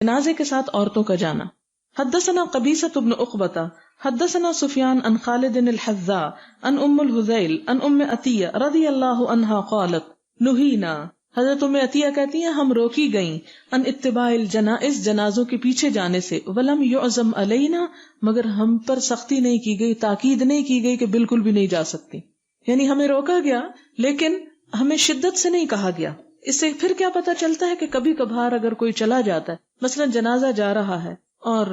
جنازے کے ساتھ عورتوں کا جانا. حدثنا قبیصۃ بن عقبۃ حدثنا سفیان عن خالد الحذاء عن ام الہذیل عن ام عطیہ رضی اللہ عنہا قالت نہینا، حضرت ام عطیہ کہتی ہیں ہم روکی گئیں ان اتباع الجنائز، جنازوں کے پیچھے جانے سے، ولم یعزم علینا، مگر ہم پر سختی نہیں کی گئی، تاکید نہیں کی گئی کہ بالکل بھی نہیں جا سکتی. یعنی ہمیں روکا گیا لیکن ہمیں شدت سے نہیں کہا گیا. اس سے پھر کیا پتا چلتا ہے کہ کبھی کبھار اگر کوئی چلا جاتا ہے، مثلا جنازہ جا رہا ہے اور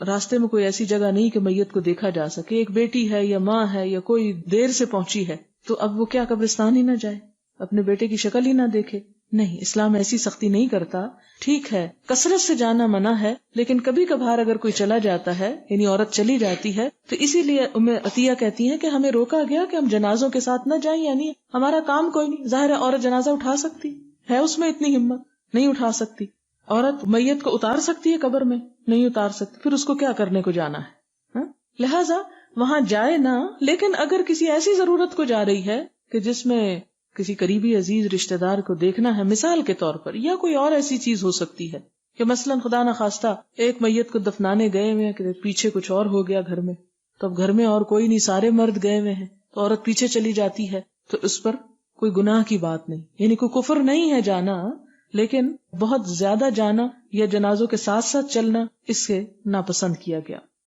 راستے میں کوئی ایسی جگہ نہیں کہ میت کو دیکھا جا سکے، ایک بیٹی ہے یا ماں ہے یا کوئی دیر سے پہنچی ہے، تو اب وہ کیا قبرستان ہی نہ جائے، اپنے بیٹے کی شکل ہی نہ دیکھے؟ نہیں، اسلام ایسی سختی نہیں کرتا. ٹھیک ہے کثرت سے جانا منع ہے، لیکن کبھی کبھار اگر کوئی چلا جاتا ہے، یعنی عورت چلی جاتی ہے، تو اسی لیے ام عطیہ کہتی ہیں کہ ہمیں روکا گیا کہ ہم جنازوں کے ساتھ نہ جائیں. یعنی ہمارا کام کوئی نہیں. ظاہر ہے عورت جنازہ اٹھا سکتی ہے، اس میں اتنی ہمت نہیں اٹھا سکتی. عورت میت کو اتار سکتی ہے قبر میں؟ نہیں اتار سکتی. پھر اس کو کیا کرنے کو جانا ہے؟ لہذا وہاں جائے نہ، لیکن اگر کسی ایسی ضرورت کو جا رہی ہے کہ جس میں کسی قریبی عزیز رشتہ دار کو دیکھنا ہے مثال کے طور پر، یا کوئی اور ایسی چیز ہو سکتی ہے کہ مثلا خدا نہ خواستہ ایک میت کو دفنانے گئے ہوئے کہ پیچھے کچھ اور ہو گیا گھر میں، تو اب گھر میں اور کوئی نہیں، سارے مرد گئے ہوئے ہیں، تو عورت پیچھے چلی جاتی ہے، تو اس پر کوئی گناہ کی بات نہیں. یعنی کوئی کفر نہیں ہے جانا، لیکن بہت زیادہ جانا یا جنازوں کے ساتھ ساتھ چلنا اس سے ناپسند کیا گیا.